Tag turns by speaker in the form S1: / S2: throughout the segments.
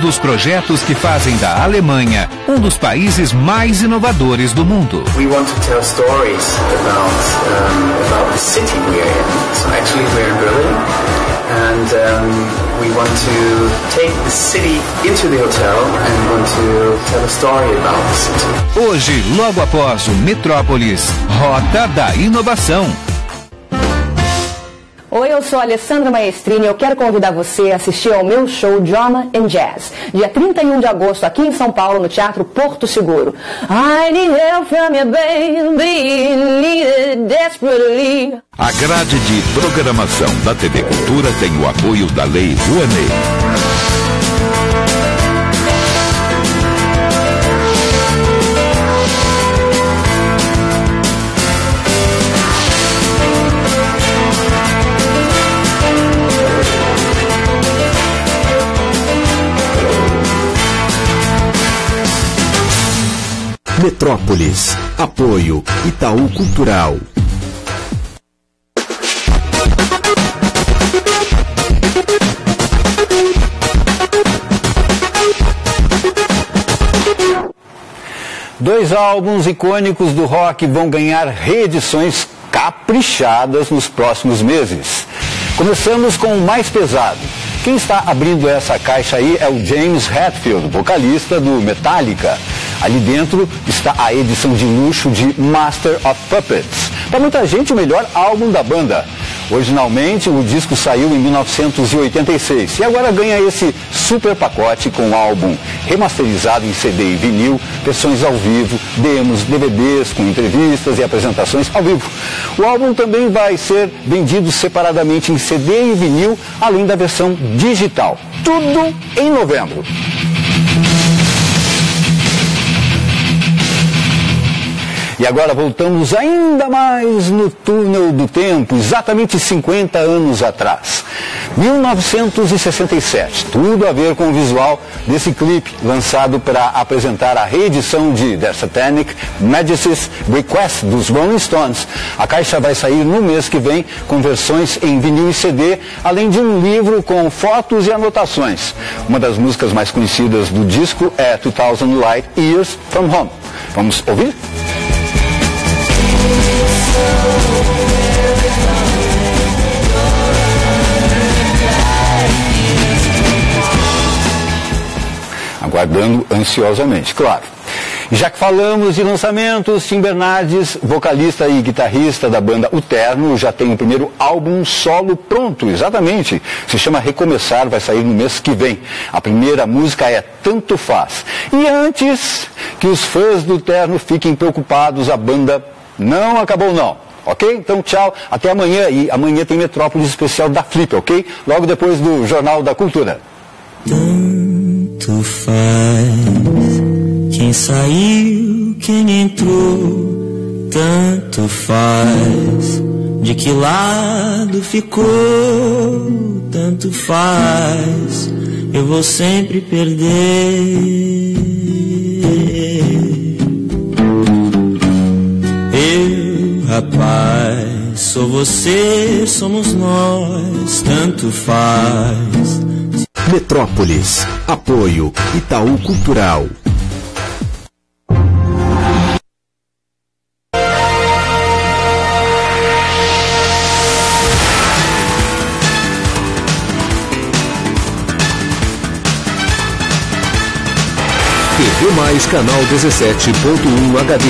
S1: dos projetos que fazem da Alemanha um dos países mais inovadores do mundo.
S2: We want to tell stories about the city we are in. So actually we're in Berlin, and we want to take the city into the hotel and want to tell a story about the city.
S1: Hoje, logo após o Metrópolis, Rota da Inovação.
S3: Oi, eu sou a Alessandra Maestrini e eu quero convidar você a assistir ao meu show Drama and Jazz, dia 31 de agosto, aqui em São Paulo, no Teatro Porto Seguro. I need help from you, baby, need it desperately.
S4: A grade de programação da TV Cultura tem o apoio da Lei Rouanet.
S5: Metrópolis. Apoio Itaú Cultural.
S6: Dois álbuns icônicos do rock vão ganhar reedições caprichadas nos próximos meses. Começamos com o mais pesado. Quem está abrindo essa caixa aí é o James Hetfield, vocalista do Metallica. Ali dentro está a edição de luxo de Master of Puppets. Para muita gente, o melhor álbum da banda. Originalmente, o disco saiu em 1986 e agora ganha esse super pacote com álbum remasterizado em CD e vinil, versões ao vivo, demos, DVDs com entrevistas e apresentações ao vivo. O álbum também vai ser vendido separadamente em CD e vinil, além da versão digital. Tudo em novembro. E agora voltamos ainda mais no túnel do tempo, exatamente 50 anos atrás. 1967, tudo a ver com o visual desse clipe lançado para apresentar a reedição de The Satanic Majesty's Request dos Rolling Stones. A caixa vai sair no mês que vem com versões em vinil e CD, além de um livro com fotos e anotações. Uma das músicas mais conhecidas do disco é 2000 Light Years from Home. Vamos ouvir? Aguardando ansiosamente, claro. E já que falamos de lançamentos, Tim Bernardes, vocalista e guitarrista da banda O Terno, já tem o primeiro álbum solo pronto, exatamente. Se chama Recomeçar, vai sair no mês que vem. A primeira música é Tanto Faz. E antes que os fãs do Terno fiquem preocupados, a banda não acabou não. Ok? Então tchau, até amanhã. E amanhã tem Metrópolis especial da Flip, ok? Logo depois do Jornal da Cultura.
S7: Tanto faz quem saiu, quem entrou, tanto faz de que lado ficou, tanto faz, eu vou sempre perder. Eu, rapaz, sou você, somos nós, tanto faz.
S5: Metrópolis. Apoio Itaú Cultural. TV Mais canal 17.1 HD.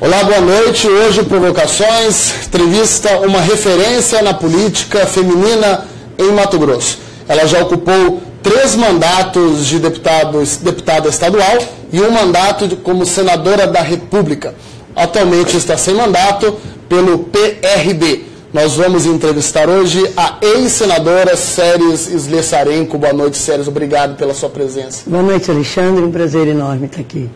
S8: Olá, boa noite. Hoje, Provocações, entrevista uma referência na política feminina em Mato Grosso. Ela já ocupou 3 mandatos de deputada estadual e um mandato como senadora da República. Atualmente está sem mandato pelo PRB. Nós vamos entrevistar hoje a ex-senadora Séries Slessarenko. Boa noite, Séries. Obrigado pela sua presença.
S9: Boa noite, Alexandre. Um prazer enorme estar aqui.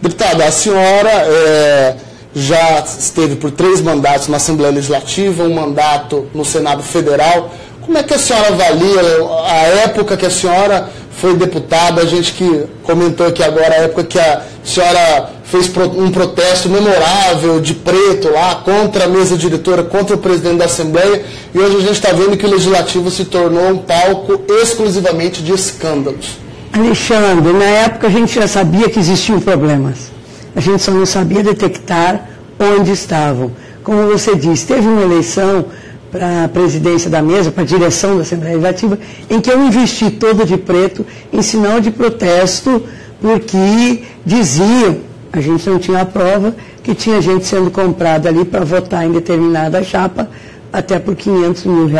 S8: Deputada, a senhora já esteve por 3 mandatos na Assembleia Legislativa, um mandato no Senado Federal. Como é que a senhora avalia a época que a senhora foi deputada, a gente que comentou aqui agora a época que a senhora fez um protesto memorável de preto lá contra a mesa diretora, contra o presidente da Assembleia, e hoje a gente está vendo que o Legislativo se tornou um palco exclusivamente de escândalos.
S9: Alexandre, na época a gente já sabia que existiam problemas, a gente só não sabia detectar onde estavam. Como você disse, teve uma eleição para a presidência da mesa, para a direção da Assembleia Legislativa, em que eu investi todo de preto em sinal de protesto, porque diziam, a gente não tinha a prova, que tinha gente sendo comprada ali para votar em determinada chapa, até por R$500 mil.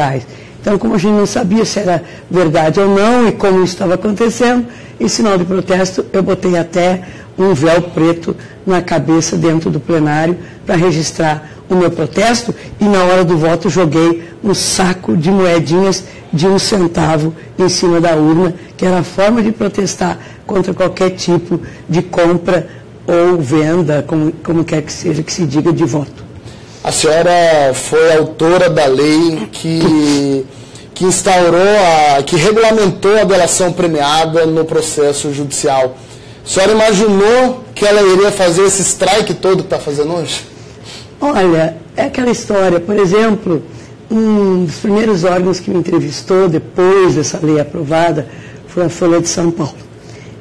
S9: Então, como a gente não sabia se era verdade ou não e como isso estava acontecendo, em sinal de protesto, eu botei até um véu preto na cabeça dentro do plenário para registrar o meu protesto, e na hora do voto joguei um saco de moedinhas de 1 centavo em cima da urna, que era a forma de protestar contra qualquer tipo de compra ou venda, como quer que seja que se diga, de voto.
S8: A senhora foi autora da lei que que regulamentou a delação premiada no processo judicial. A senhora imaginou que ela iria fazer esse strike todo que está fazendo hoje?
S9: Olha, é aquela história, por exemplo, um dos primeiros órgãos que me entrevistou depois dessa lei aprovada foi a Folha de São Paulo.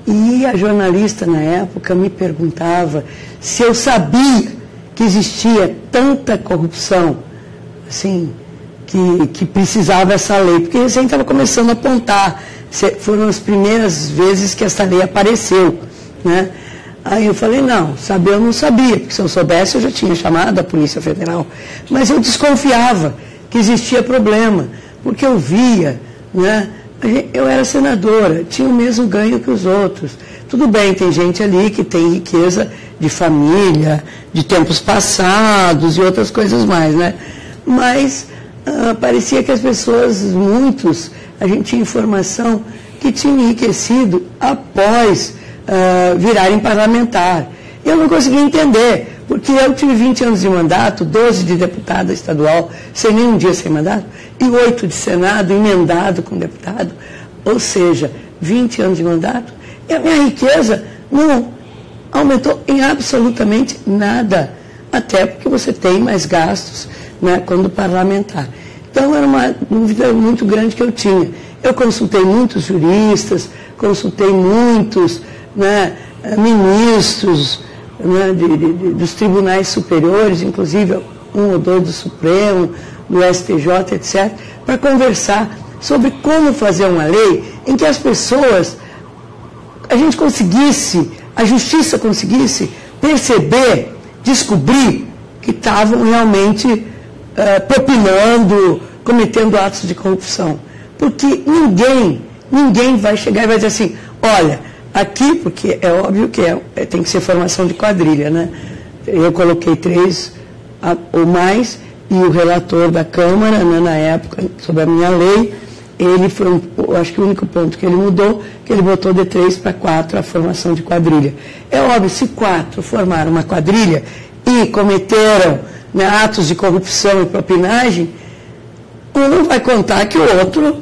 S9: E a jornalista, na época, me perguntava se eu sabia que existia tanta corrupção, assim, que precisava essa lei, porque recém estava começando a apontar, foram as primeiras vezes que essa lei apareceu, né? Aí eu falei, não, saber eu não sabia, porque se eu soubesse eu já tinha chamado a Polícia Federal, mas eu desconfiava que existia problema, porque eu via, né? Eu era senadora, tinha o mesmo ganho que os outros. Tudo bem, tem gente ali que tem riqueza de família, de tempos passados e outras coisas mais, né? Mas parecia que as pessoas, muitos, a gente tinha informação que tinham enriquecido após virarem parlamentar. Eu não conseguia entender, porque eu tive 20 anos de mandato, 12 de deputada estadual, sem nenhum dia sem mandato, e 8 de Senado, emendado com deputado, ou seja, 20 anos de mandato, e a minha riqueza não aumentou em absolutamente nada, até porque você tem mais gastos, né, quando parlamentar. Então era uma dúvida muito grande que eu tinha. Eu consultei muitos juristas, consultei muitos, né, ministros, né, dos tribunais superiores, inclusive um ou dois do Supremo, do STJ, etc., para conversar sobre como fazer uma lei em que as pessoas, a gente conseguisse, a justiça conseguisse perceber, descobrir que estavam realmente propinando, cometendo atos de corrupção. Porque ninguém vai chegar e vai dizer assim, olha, aqui, porque é óbvio que tem que ser formação de quadrilha, né? Eu coloquei 3 ou mais, e o relator da Câmara, né, na época, sobre a minha lei, ele foi, acho que o único ponto que ele mudou, que ele botou de 3 para 4 a formação de quadrilha. É óbvio, se 4 formaram uma quadrilha e cometeram, né, atos de corrupção e propinagem, um não vai contar que o outro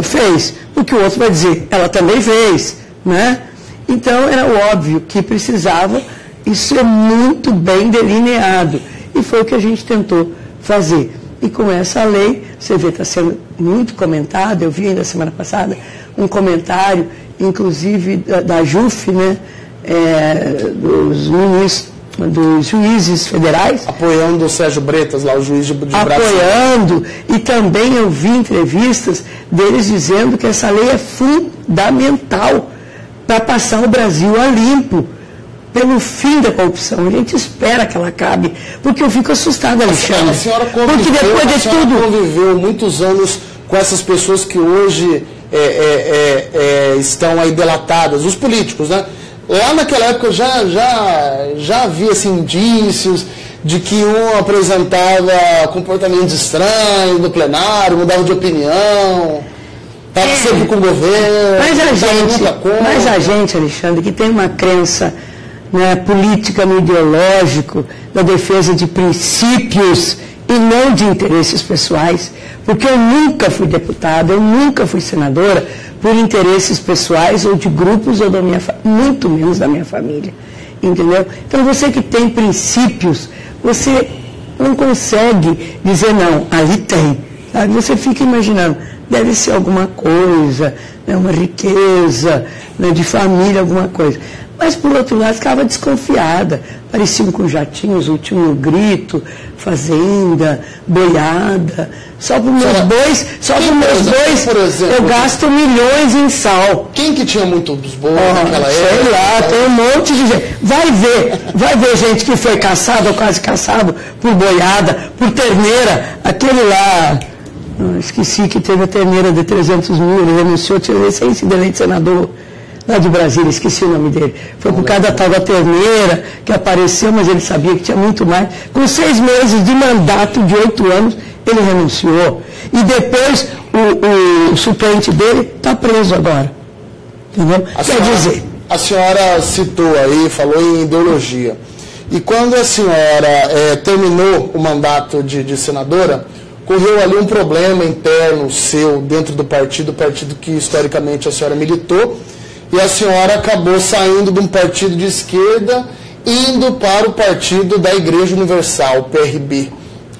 S9: fez, porque o outro vai dizer, ela também fez, né? Então era óbvio que precisava isso ser muito bem delineado, e foi o que a gente tentou fazer. E com essa lei, você vê, está sendo muito comentado. Eu vi ainda semana passada um comentário, inclusive da JUF, né, dos ministros, dos juízes federais.
S8: Apoiando o Sérgio Bretas, lá o juiz de Brasília.
S9: Apoiando, e também eu vi entrevistas deles dizendo que essa lei é fundamental para passar o Brasil a limpo, pelo fim da corrupção. A gente espera que ela acabe, porque eu fico assustada, Alexandre.
S8: A senhora conviveu muitos anos com essas pessoas que hoje estão aí delatadas, os políticos, né? Lá naquela época já havia assim, indícios de que um apresentava comportamentos estranhos no plenário, mudava de opinião, estava sempre com o governo.
S9: Mas a gente, Alexandre, que tem uma crença, né, política no ideológico, da defesa de princípios e não de interesses pessoais, porque eu nunca fui deputada, eu nunca fui senadora, por interesses pessoais ou de grupos ou da minha muito menos da minha família, entendeu? Então você que tem princípios, você não consegue dizer não, ali tem, sabe? Você fica imaginando, deve ser alguma coisa, né, uma riqueza, né, de família, alguma coisa. Mas, por outro lado, ficava desconfiada. Pareciam com jatinhos, último grito, fazenda, boiada. Só para os meus bois,
S8: por exemplo,
S9: eu gasto milhões em sal.
S8: Quem que tinha muitos bois naquela época?
S9: Sei lá, tem um monte de gente. Vai ver gente que foi caçado ou quase caçado por boiada, por terneira. Aquele lá, esqueci que teve a terneira de 300 mil, ele renunciou, tinha recém sido eleito senador lá de Brasília, esqueci o nome dele. Foi por causa da tal da terneira que apareceu, mas ele sabia que tinha muito mais. Com 6 meses de mandato de 8 anos, ele renunciou. E depois o suplente dele está preso agora. Entendeu? Quer dizer...
S8: A senhora citou aí, falou em ideologia. E quando a senhora terminou o mandato de senadora, correu ali um problema interno seu dentro do partido que historicamente a senhora militou, e a senhora acabou saindo de um partido de esquerda, indo para o partido da Igreja Universal, o PRB.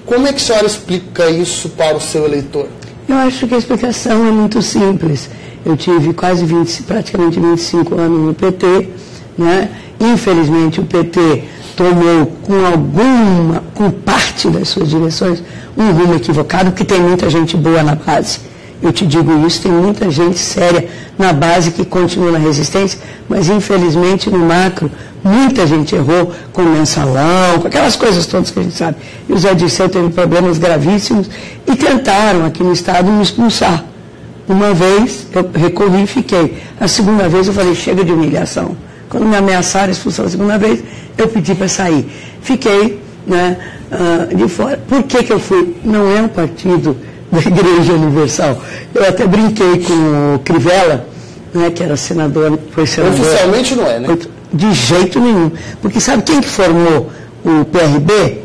S8: Como é que a senhora explica isso para o seu eleitor?
S9: Eu acho que a explicação é muito simples. Eu tive praticamente 25 anos no PT, né? Infelizmente o PT tomou com parte das suas direções um rumo equivocado, porque tem muita gente boa na base. Eu te digo isso, tem muita gente séria na base que continua na resistência, mas infelizmente no macro, muita gente errou com mensalão, com aquelas coisas todas que a gente sabe. E o Zé Dirceu teve problemas gravíssimos e tentaram aqui no estado me expulsar. Uma vez eu recorri e fiquei. A segunda vez eu falei, chega de humilhação. Quando me ameaçaram expulsar a segunda vez, eu pedi para sair. Fiquei, né, de fora. Por que eu fui? Não é um partido da Igreja Universal. Eu até brinquei com o Crivella, né, que era senador, foi senador.
S8: Oficialmente não é, né?
S9: De jeito nenhum. Porque sabe quem que formou o PRB?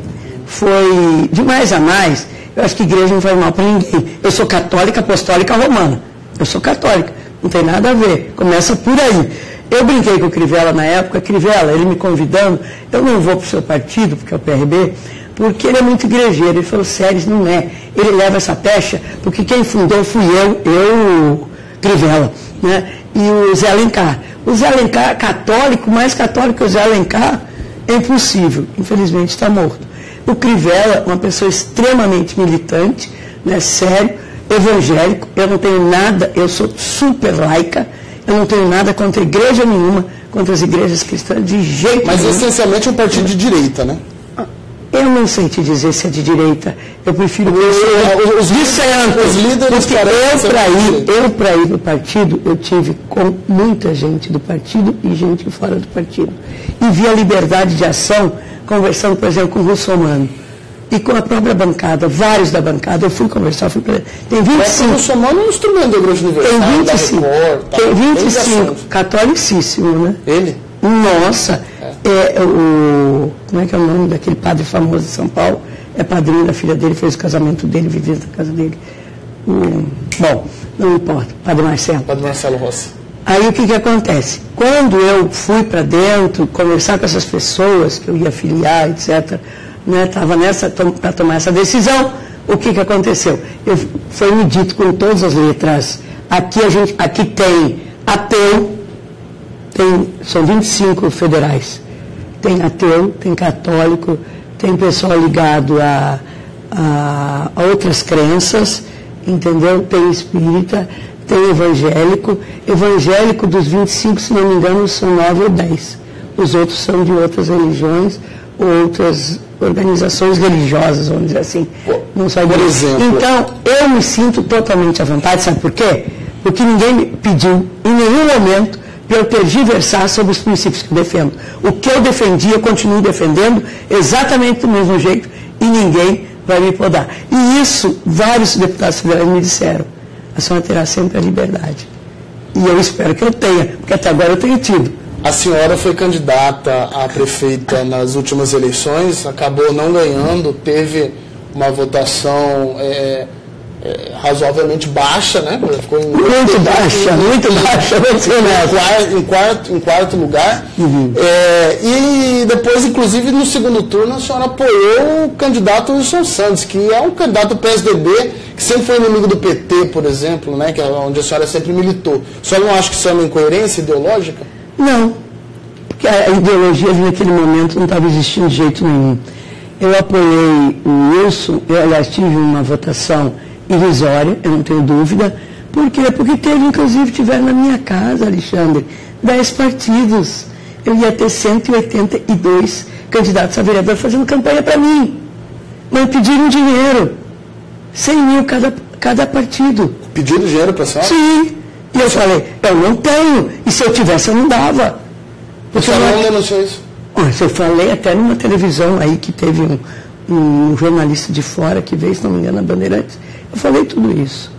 S9: Foi de mais a mais. Eu acho que igreja não faz mal para ninguém. Eu sou católica, apostólica, romana. Eu sou católica. Não tem nada a ver. Começa por aí. Eu brinquei com o Crivella na época. Crivella, ele me convidando, eu não vou para o seu partido, porque é o PRB, porque ele é muito igrejeiro. Ele falou, Séries, não é. Ele leva essa pecha, porque quem fundou fui eu, Crivella, né? E o Zé Alencar. O Zé Alencar, católico, mais católico que o Zé Alencar, é impossível. Infelizmente está morto. O Crivella, uma pessoa extremamente militante, né, sério, evangélico. Eu não tenho nada, eu sou super laica, eu não tenho nada contra igreja nenhuma, contra as igrejas cristãs, de jeito nenhum.
S8: Mas essencialmente é um partido de direita, né?
S9: Eu não sei te dizer se é de direita. Eu prefiro os líderes, porque eu para ir do partido, eu tive com muita gente do partido e gente fora do partido. E vi a liberdade de ação, conversando, por exemplo, com o Russomano. E com a própria bancada, vários da bancada, eu fui conversar, tem 25...
S8: O Russomano é um instrumento da Igreja Universal,
S9: tem 25, catolicíssimo, né?
S8: Ele?
S9: Nossa, como é que é o nome daquele padre famoso de São Paulo? É padrinho da filha dele, fez o casamento dele, viveu na casa dele. Bom, não importa, Padre Marcelo.
S8: Padre Marcelo Rossi.
S9: Aí o que acontece? Quando eu fui para dentro, conversar com essas pessoas que eu ia filiar, etc., estava para tomar essa decisão, o que aconteceu? Foi me dito com todas as letras, aqui tem ateu, são 25 federais, tem ateu, tem católico, tem pessoal ligado a outras crenças, entendeu? Tem espírita, tem evangélico dos 25, se não me engano, são 9 ou 10. Os outros são de outras religiões, outras organizações religiosas, vamos dizer assim. Não só por exemplo. Então, eu me sinto totalmente à vontade, sabe por quê? Porque ninguém me pediu, em nenhum momento, para eu tergiversar sobre os princípios que eu defendo. O que eu defendi, eu continuo defendendo exatamente do mesmo jeito e ninguém vai me podar. E isso, vários deputados federais me disseram. A senhora terá sempre a liberdade. E eu espero que eu tenha, porque até agora eu tenho tido.
S8: A senhora foi candidata a prefeita nas últimas eleições, acabou não ganhando, teve uma votação razoavelmente baixa, né? Ficou
S9: muito baixa,
S8: em quarto lugar. E depois, inclusive, no segundo turno, a senhora apoiou o candidato Wilson Santos, que é um candidato do PSDB, que sempre foi inimigo do PT, por exemplo, né? Que é onde a senhora sempre militou. A senhora não acha que isso é uma incoerência ideológica?
S9: Não, porque a ideologia naquele momento não estava existindo de jeito nenhum. Eu apoiei o Wilson, aliás, tive uma votação irrisória, eu não tenho dúvida. Por quê? Porque tiveram na minha casa, Alexandre, 10 partidos. Eu ia ter 182 candidatos a vereador fazendo campanha para mim. Mas pediram dinheiro. 100 mil cada partido.
S8: Pediram dinheiro para a senhora?
S9: Sim. E eu falei, eu não tenho. E se eu tivesse, eu não dava.
S8: Você não denunciou isso?
S9: Eu falei até numa televisão aí que teve um jornalista de fora que veio, se não me engano, na Bandeirantes. Eu falei tudo isso,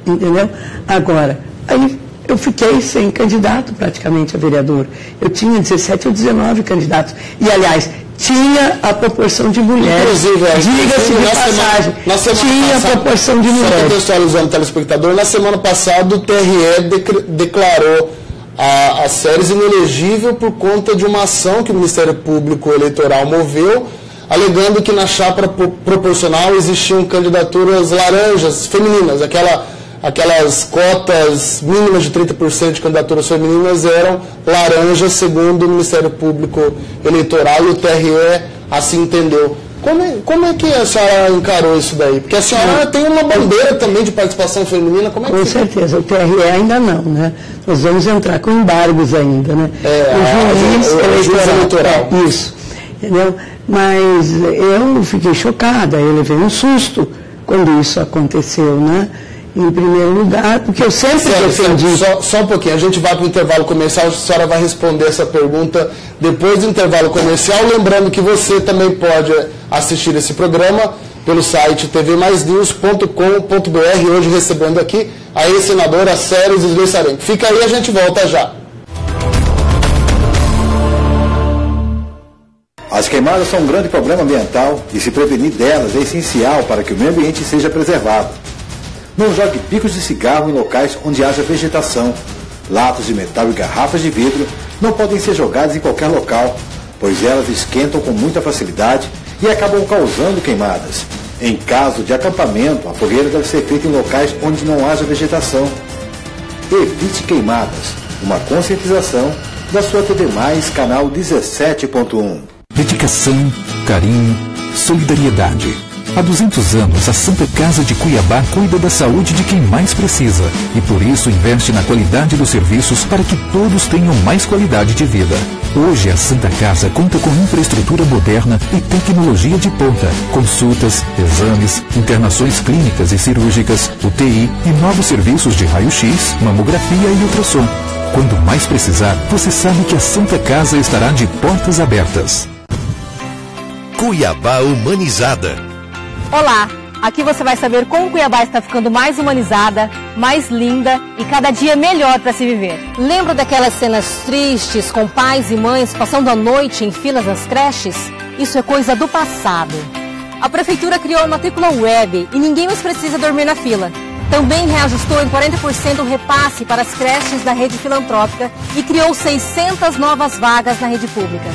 S9: entendeu? Agora, aí eu fiquei sem candidato praticamente a vereador. Eu tinha 17 ou 19 candidatos. E, aliás, tinha a proporção de mulheres. Diga-se de passagem, tinha a proporção de mulheres.
S8: Só contextualizando o telespectador, na semana passada o TRE declarou a Séries inelegível por conta de uma ação que o Ministério Público Eleitoral moveu, alegando que na chapa proporcional existiam candidaturas laranjas femininas, aquelas cotas mínimas de 30% de candidaturas femininas eram laranjas, segundo o Ministério Público Eleitoral, e o TRE assim entendeu. Como é que a senhora encarou isso daí? Porque a senhora tem uma bandeira também de participação feminina, como é que
S9: Com certeza, o TRE ainda não, né? Nós vamos entrar com embargos ainda, né?
S8: O juiz eleitoral.
S9: Isso, entendeu? Mas eu fiquei chocada, eu levei um susto quando isso aconteceu, né? Em primeiro lugar, porque eu sempre defendi...
S8: Só um pouquinho, a gente vai para o intervalo comercial, a senhora vai responder essa pergunta depois do intervalo comercial, lembrando que você também pode assistir esse programa pelo site tvmaisnews.com.br, hoje recebendo aqui a ex-senadora Séries Svessarenko. Fica aí, a gente volta já.
S10: As queimadas são um grande problema ambiental e se prevenir delas é essencial para que o meio ambiente seja preservado. Não jogue picos de cigarro em locais onde haja vegetação. Latas de metal e garrafas de vidro não podem ser jogadas em qualquer local, pois elas esquentam com muita facilidade e acabam causando queimadas. Em caso de acampamento, a fogueira deve ser feita em locais onde não haja vegetação. Evite queimadas. Uma conscientização da sua TV Mais, canal 17.1.
S1: Dedicação, carinho, solidariedade. Há 200 anos, a Santa Casa de Cuiabá cuida da saúde de quem mais precisa e, por isso, investe na qualidade dos serviços para que todos tenham mais qualidade de vida. Hoje, a Santa Casa conta com infraestrutura moderna e tecnologia de ponta, consultas, exames, internações clínicas e cirúrgicas, UTI e novos serviços de raio-x, mamografia e ultrassom. Quando mais precisar, você sabe que a Santa Casa estará de portas abertas.
S5: Cuiabá Humanizada.
S11: Olá, aqui você vai saber como Cuiabá está ficando mais humanizada, mais linda e cada dia melhor para se viver. Lembra daquelas cenas tristes com pais e mães passando a noite em filas nas creches? Isso é coisa do passado. A Prefeitura criou a matrícula web e ninguém mais precisa dormir na fila. Também reajustou em 40% o repasse para as creches da rede filantrópica e criou 600 novas vagas na rede pública.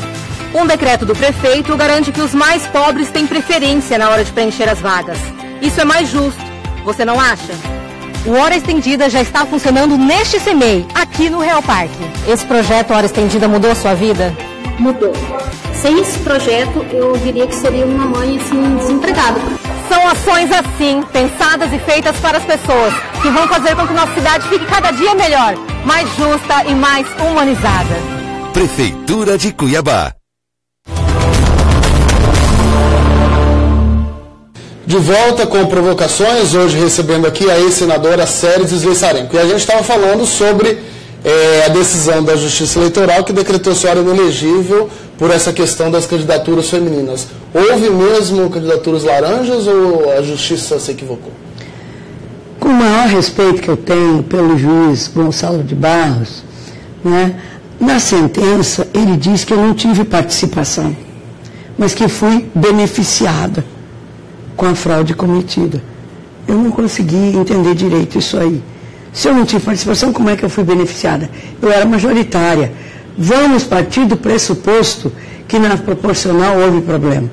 S11: Um decreto do prefeito garante que os mais pobres têm preferência na hora de preencher as vagas. Isso é mais justo, você não acha? O Hora Estendida já está funcionando neste CEMEI, aqui no Real Parque. Esse projeto Hora Estendida mudou a sua vida?
S12: Mudou. Sem esse projeto, eu diria que seria uma mãe, assim, desempregada.
S11: São ações assim, pensadas e feitas para as pessoas, que vão fazer com que nossa cidade fique cada dia melhor, mais justa e mais humanizada.
S5: Prefeitura de Cuiabá.
S8: De volta com Provocações, hoje recebendo aqui a ex-senadora Séries Svessarenko. E a gente estava falando sobre a decisão da Justiça Eleitoral que decretou a senhora inelegível por essa questão das candidaturas femininas. Houve mesmo candidaturas laranjas ou a Justiça se equivocou?
S9: Com o maior respeito que eu tenho pelo juiz Gonçalo de Barros, né, na sentença ele diz que eu não tive participação, mas que fui beneficiada com a fraude cometida. eu não consegui entender direito isso aí. Se eu não tive participação, como é que eu fui beneficiada? Eu era majoritária. Vamos partir do pressuposto que na proporcional houve problema.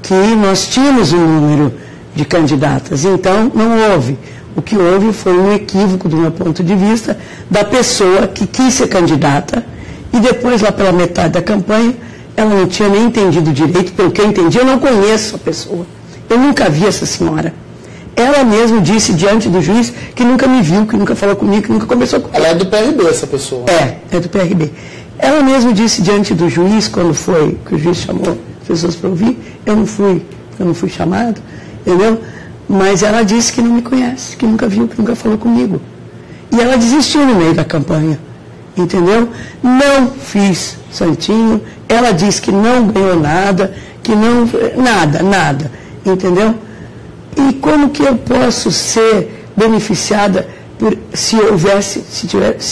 S9: Que nós tínhamos um número de candidatas, então não houve. O que houve foi um equívoco, do meu ponto de vista, da pessoa que quis ser candidata e depois, lá pela metade da campanha, ela não tinha nem entendido direito. Pelo que eu entendi, eu não conheço a pessoa. Eu nunca vi essa senhora. Ela mesma disse diante do juiz que nunca me viu, que nunca falou comigo, que nunca conversou comigo.
S8: Ela é do PRB, essa pessoa?
S9: É do PRB. Ela mesma disse diante do juiz, quando foi que o juiz chamou as pessoas para ouvir, eu não fui chamado, entendeu? Mas ela disse que não me conhece, que nunca viu, que nunca falou comigo. E ela desistiu no meio da campanha, entendeu? Não fiz santinho, ela disse que não ganhou nada, que não... Nada, entendeu? E como que eu posso ser beneficiada se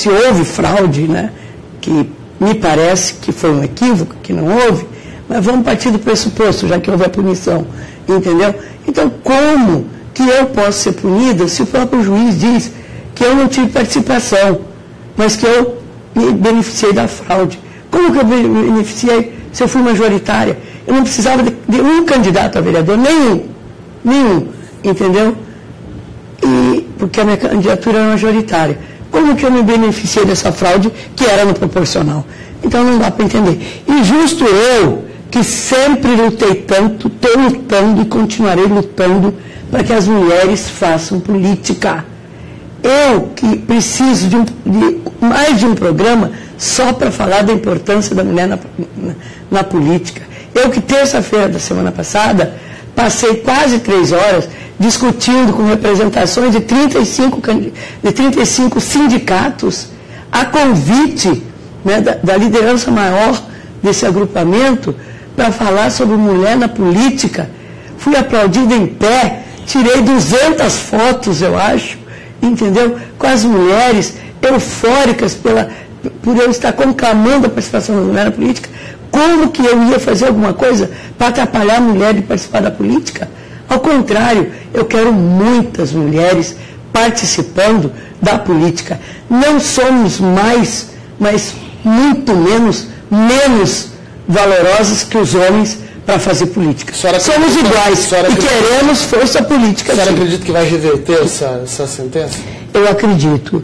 S9: houve fraude, né? Que me parece que foi um equívoco, que não houve, mas vamos partir do pressuposto, já que houve a punição, entendeu? Então, como que eu posso ser punida se o próprio juiz diz que eu não tive participação, mas que eu me beneficiei da fraude? Como que eu me beneficiei se eu fui majoritária? Eu não precisava de um candidato a vereador, nenhum, entendeu? Porque a minha candidatura era majoritária. Como que eu me beneficiei dessa fraude que era no proporcional? Então não dá para entender. E justo eu, que sempre lutei tanto, estou lutando e continuarei lutando para que as mulheres façam política. Eu que preciso de mais de um programa só para falar da importância da mulher na política. Eu que terça-feira da semana passada passei quase 3 horas discutindo com representações de 35 sindicatos a convite, né, da liderança maior desse agrupamento para falar sobre mulher na política. Fui aplaudida em pé, tirei 200 fotos, eu acho, entendeu? Com as mulheres eufóricas por eu estar conclamando a participação da mulher na política. Como que eu ia fazer alguma coisa para atrapalhar a mulher de participar da política? Ao contrário, eu quero muitas mulheres participando da política. Não somos mais, mas muito menos valorosas que os homens para fazer política. Somos iguais e queremos força política.
S8: A senhora acredita que vai reverter essa sentença?
S9: Eu acredito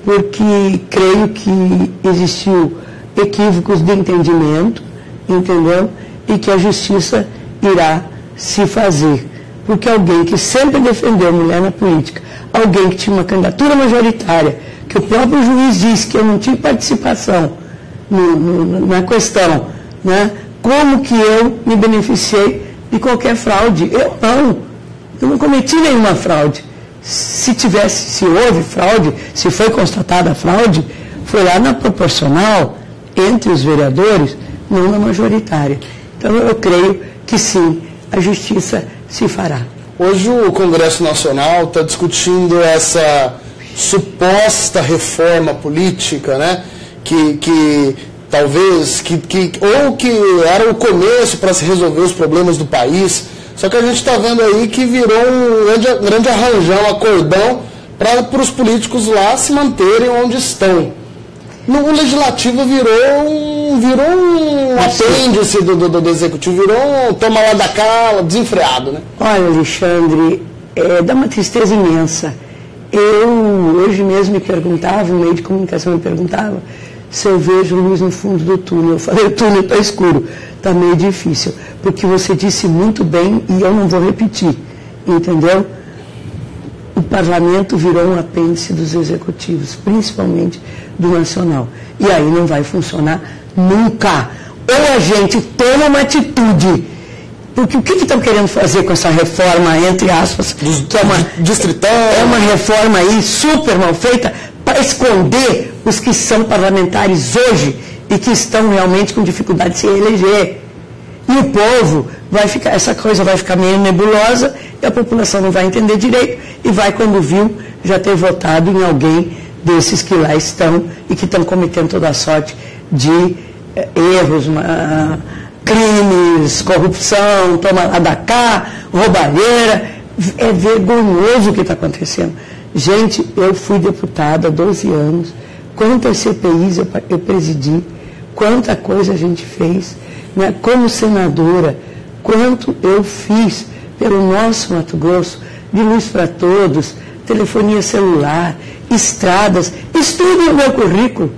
S9: porque creio que existiu equívocos de entendimento, entendeu? E que a justiça irá se fazer. Porque alguém que sempre defendeu a mulher na política, alguém que tinha uma candidatura majoritária, que o próprio juiz disse que eu não tive participação na questão, né? Como que eu me beneficiei de qualquer fraude? Eu não cometi nenhuma fraude. Se houve fraude, se foi constatada a fraude, foi lá na proporcional, entre os vereadores, não na majoritária. Então eu creio que sim, a justiça se fará.
S8: Hoje o Congresso Nacional está discutindo essa suposta reforma política, né? Que talvez, ou que era o começo para se resolver os problemas do país. Só que a gente está vendo aí que virou um grande arranjão, acordão, para os políticos lá se manterem onde estão. O legislativo virou um apêndice do executivo, virou um toma lá da cá, desenfreado, né?
S9: Olha, Alexandre, dá uma tristeza imensa. Eu, hoje mesmo, me perguntava, um meio de comunicação me perguntava se eu vejo luz no fundo do túnel. Eu falei, o túnel está escuro, está meio difícil, porque você disse muito bem e eu não vou repetir, entendeu? O parlamento virou um apêndice dos executivos, principalmente do nacional. E aí não vai funcionar nunca. Ou a gente toma uma atitude, porque o que estão querendo fazer com essa reforma, entre aspas, que é uma distritão, é uma reforma aí super mal feita, para esconder os que são parlamentares hoje e que estão realmente com dificuldade de se reeleger. E o povo vai ficar, essa coisa vai ficar meio nebulosa e a população não vai entender direito e vai, quando viu, já ter votado em alguém desses que lá estão e que estão cometendo toda a sorte de erros, crimes, corrupção, toma lá da cá, roubalheira, É vergonhoso o que está acontecendo. Gente, eu fui deputada há 12 anos, quantas CPIs eu presidi, quanta coisa a gente fez, né? Como senadora, quanto eu fiz pelo nosso Mato Grosso, de luz para todos, telefonia celular, estradas. Estude o meu currículo,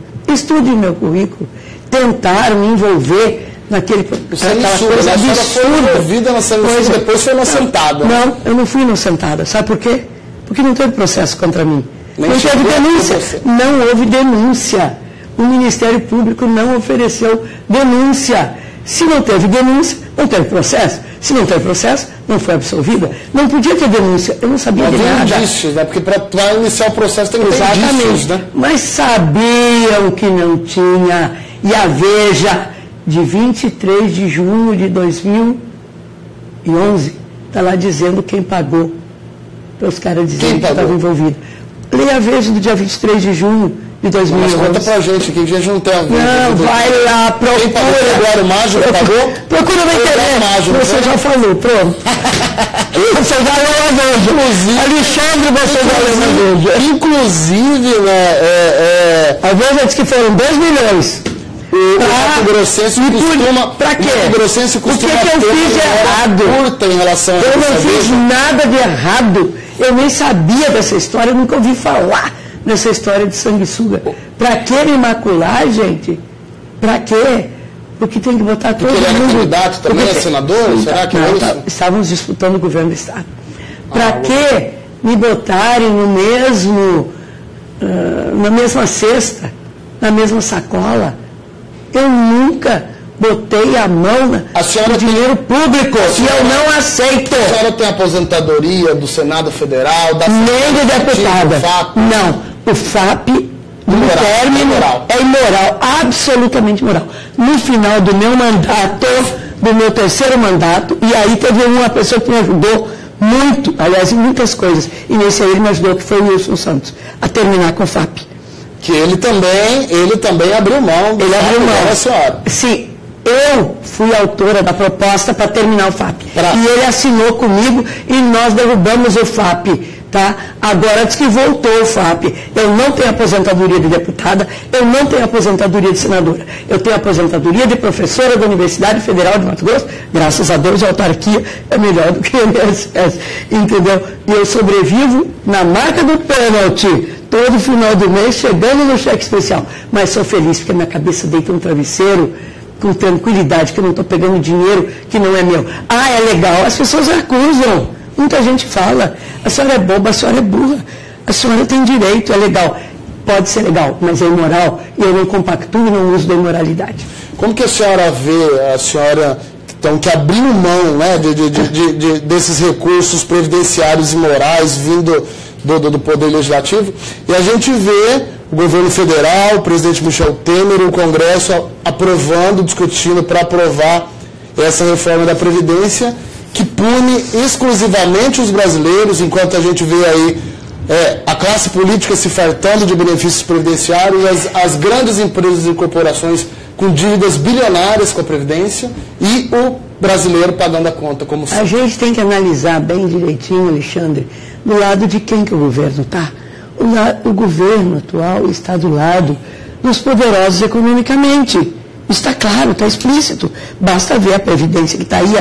S9: tentaram me envolver naquela coisa absurda.
S8: Foi envolvida na sanguessuga, depois foi inocentada.
S9: Não, eu não fui inocentada. Sabe por quê? Porque não teve processo contra mim. Não teve denúncia. Não houve denúncia. O Ministério Público não ofereceu denúncia. Se não teve denúncia, não teve processo. Se não teve processo, não foi absolvida. Não podia ter denúncia. Eu não sabia de nada.
S8: Indícios, né? Porque para iniciar o processo tem que ter indícios, né?
S9: Mas sabiam que não tinha. E a Veja, de 23 de junho de 2011, está lá dizendo quem pagou. Para os caras dizendo que estavam envolvidos. Leia a Veja do dia 23 de junho de 2011.
S8: Mas conta pra gente, que a gente não tem a Veja.
S9: Não, vai lá, procura.
S8: Quem pagou? Eduardo Mágico pagou?
S9: Procura na internet. Você já falou, pronto. Você vai ler a Veja. Alexandre, você vai ler a Veja.
S8: Inclusive, né,
S9: a Veja diz que foram 2 milhões.
S8: O Mato Grossense costuma...
S9: Pra quê?
S8: O Mato Grossense costuma...
S9: O que eu fiz errado?
S8: Curta em relação a
S9: eu não fiz nada de errado. Eu nem sabia dessa história, eu nunca ouvi falar dessa história de sanguessuga. Pra que me macular, gente? Pra quê? Porque tem que botar todo mundo...
S8: Porque ele era candidato também, é senador? Será que
S9: não, estávamos disputando o governo do Estado. Pra que me botarem no mesmo... na mesma cesta, na mesma sacola? Eu nunca botei a mão no dinheiro público e eu não aceito.
S8: A senhora tem aposentadoria do Senado Federal, da
S9: nem de deputada. Não, o FAP, no término, é imoral, absolutamente imoral. No final do meu mandato, do meu terceiro mandato, e aí teve uma pessoa que me ajudou muito, aliás, em muitas coisas, e nesse aí ele me ajudou, que foi o Wilson Santos, a terminar com o FAP.
S8: Que ele também abriu mão.
S9: Ele abriu mão. A senhora. Sim, eu fui autora da proposta para terminar o FAP. E ele assinou comigo e nós derrubamos o FAP. Tá? Agora diz que voltou o FAP. Eu não tenho aposentadoria de deputada, eu não tenho aposentadoria de senadora. Eu tenho aposentadoria de professora da Universidade Federal de Mato Grosso. Graças a Deus a autarquia é melhor do que o INSS. Entendeu? E eu sobrevivo na marca do pênalti. Todo final do mês, chegando no cheque especial. Mas sou feliz porque minha cabeça deita um travesseiro com tranquilidade, que eu não estou pegando dinheiro que não é meu. Ah, é legal. As pessoas acusam. Muita gente fala. A senhora é boba, a senhora é burra. A senhora tem direito, é legal. Pode ser legal, mas é imoral. E eu não compactuo e não uso da imoralidade.
S8: Como que a senhora vê, então, que abriu mão, né, desses recursos previdenciários e morais vindo do Poder Legislativo, e a gente vê o governo federal, o presidente Michel Temer, o Congresso aprovando, discutindo para aprovar essa reforma da Previdência, que pune exclusivamente os brasileiros, enquanto a gente vê aí a classe política se fartando de benefícios previdenciários, as grandes empresas e corporações com dívidas bilionárias com a Previdência e o brasileiro pagando a conta como sempre.
S9: A gente tem que analisar bem direitinho, Alexandre, do lado de quem que o governo está. O governo atual está do lado dos poderosos economicamente. Está claro, está explícito. Basta ver a Previdência que está aí,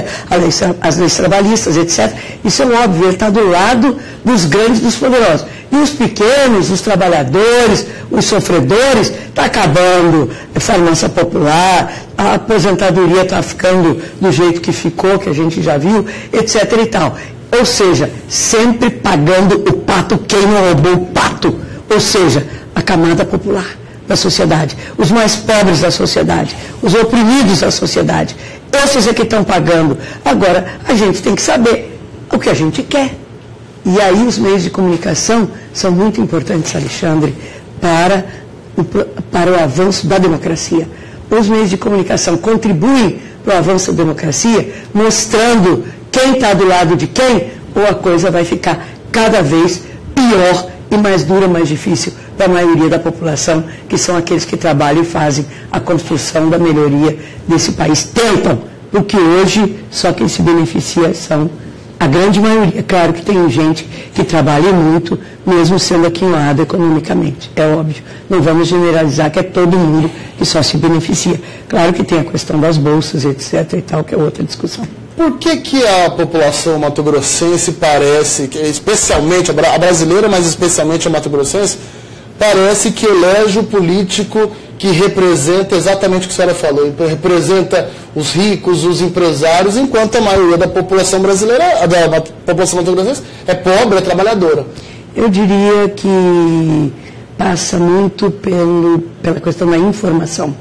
S9: as leis trabalhistas, etc. Isso é óbvio, ele está do lado dos grandes, dos poderosos. E os pequenos, os trabalhadores, os sofredores, está acabando a farmácia popular, a aposentadoria está ficando do jeito que ficou, que a gente já viu, etc. e tal. Ou seja, sempre pagando o pato quem não roubou o pato. Ou seja, a camada popular da sociedade, os mais pobres da sociedade, os oprimidos da sociedade. Esses é que estão pagando. Agora, a gente tem que saber o que a gente quer. E aí os meios de comunicação são muito importantes, Alexandre, para o avanço da democracia. Os meios de comunicação contribuem para o avanço da democracia, mostrando quem está do lado de quem, ou a coisa vai ficar cada vez pior e mais dura, mais difícil para a maioria da população, que são aqueles que trabalham e fazem a construção da melhoria desse país. Tentam, porque hoje só quem se beneficia são A grande maioria, claro que tem gente que trabalha muito, mesmo sendo aquinhoado economicamente, é óbvio. Não vamos generalizar que é todo mundo que só se beneficia. Claro que tem a questão das bolsas, etc. e tal, que é outra discussão.
S8: Por que a população mato-grossense parece, especialmente a brasileira, mas especialmente a mato-grossense, parece que elege o político que representa exatamente o que a senhora falou, representa os ricos, os empresários, enquanto a maioria da população brasileira, da população mato-grossense, é pobre, é trabalhadora?
S9: Eu diria que passa muito pela questão da informação.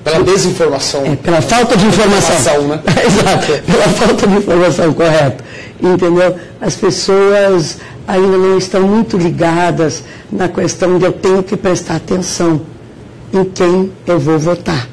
S8: Pela desinformação.
S9: Pela falta de informação.
S8: Né?
S9: Exato, pela falta de informação, correto. Entendeu? As pessoas ainda não estão muito ligadas na questão de eu tenho que prestar atenção em quem eu vou votar.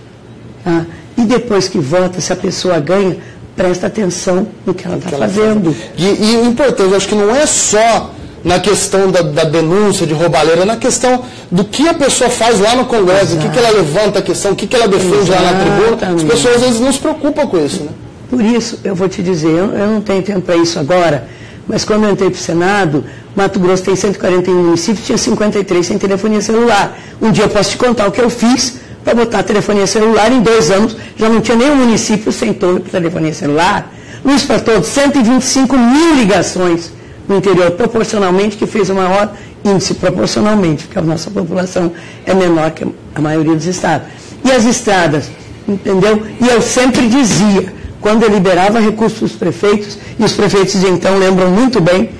S9: Tá? E depois que vota, se a pessoa ganha, presta atenção no que ela está fazendo.
S8: E o importante, eu acho que não é só na questão da denúncia de roubalheira, na questão do que a pessoa faz lá no Congresso, o que ela levanta a questão, o que ela defende lá na tribuna. As pessoas às vezes não se preocupam com isso, né?
S9: Por isso, eu vou te dizer, eu não tenho tempo para isso agora, mas quando eu entrei para o Senado, Mato Grosso tem 141 municípios, tinha 53 sem telefonia celular. Um dia eu posso te contar o que eu fiz para botar telefonia celular, em 2 anos já não tinha nenhum município sem torre para telefonia celular. Luz para todos, 125 mil ligações no interior, proporcionalmente, que fez o maior índice, proporcionalmente, porque a nossa população é menor que a maioria dos estados. E as estradas, entendeu? E eu sempre dizia, quando eu liberava recursos para os prefeitos, e os prefeitos de então lembram muito bem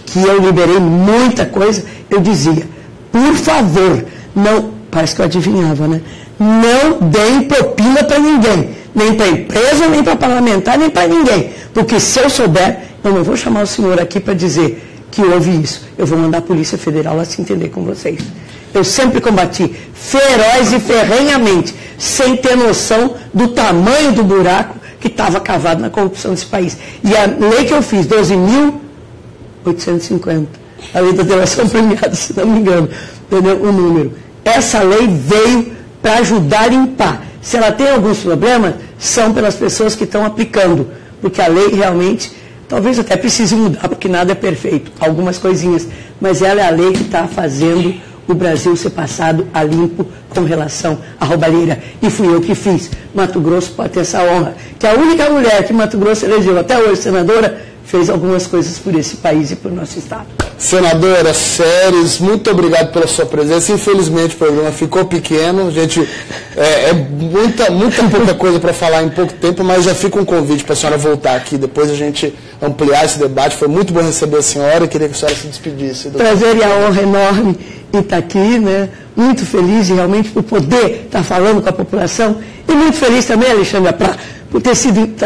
S9: que eu liberei muita coisa, eu dizia, por favor, não, parece que eu adivinhava, né? Não deem propina para ninguém, nem para empresa, nem para parlamentar, nem para ninguém, porque se eu souber, eu não vou chamar o senhor aqui para dizer que houve isso, eu vou mandar a Polícia Federal a se entender com vocês. Eu sempre combati feroz e ferrenhamente, sem ter noção do tamanho do buraco que estava cavado na corrupção desse país. E a lei que eu fiz, 12.850, a lei da delação premiada, se não me engano, entendeu? O número. Essa lei veio para ajudar a limpar. Se ela tem alguns problemas, são pelas pessoas que estão aplicando, porque a lei realmente, talvez até precise mudar, porque nada é perfeito, algumas coisinhas, mas ela é a lei que está fazendo o Brasil ser passado a limpo com relação à roubalheira. E fui eu que fiz. Mato Grosso pode ter essa honra. Que a única mulher que Mato Grosso elegeu até hoje, senadora, fez algumas coisas por esse país e por nosso estado.
S8: Senadora Séries, muito obrigado pela sua presença. Infelizmente o programa ficou pequeno. A gente muita pouca coisa para falar em pouco tempo, mas já fica um convite para a senhora voltar aqui. Depois a gente ampliar esse debate. Foi muito bom receber a senhora e queria que a senhora se despedisse.
S9: Prazer e a honra enorme em estar aqui, né? Muito feliz realmente por poder estar falando com a população e muito feliz também, Alexandra, por estar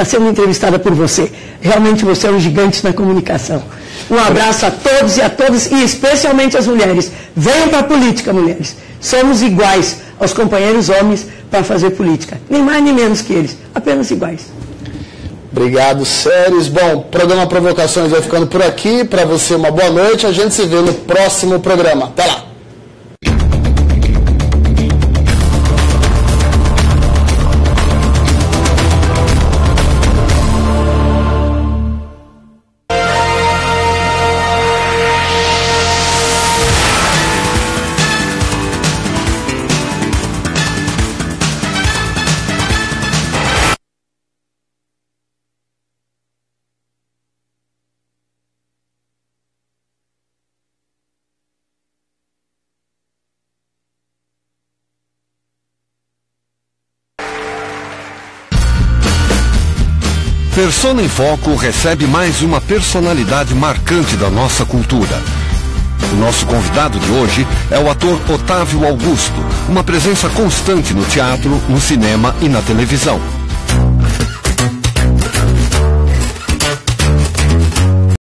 S9: sendo entrevistada por você. Realmente você é um gigante na comunicação. Um abraço a todos e a todas, e especialmente às mulheres. Venham para a política, mulheres. Somos iguais aos companheiros homens para fazer política. Nem mais nem menos que eles, apenas iguais.
S8: Obrigado, Séries. Bom, o programa Provocações vai ficando por aqui. Para você, uma boa noite. A gente se vê no próximo programa. Até lá.
S5: Persona em Foco recebe mais uma personalidade marcante da nossa cultura. O nosso convidado de hoje é o ator Otávio Augusto, uma presença constante no teatro, no cinema e na televisão.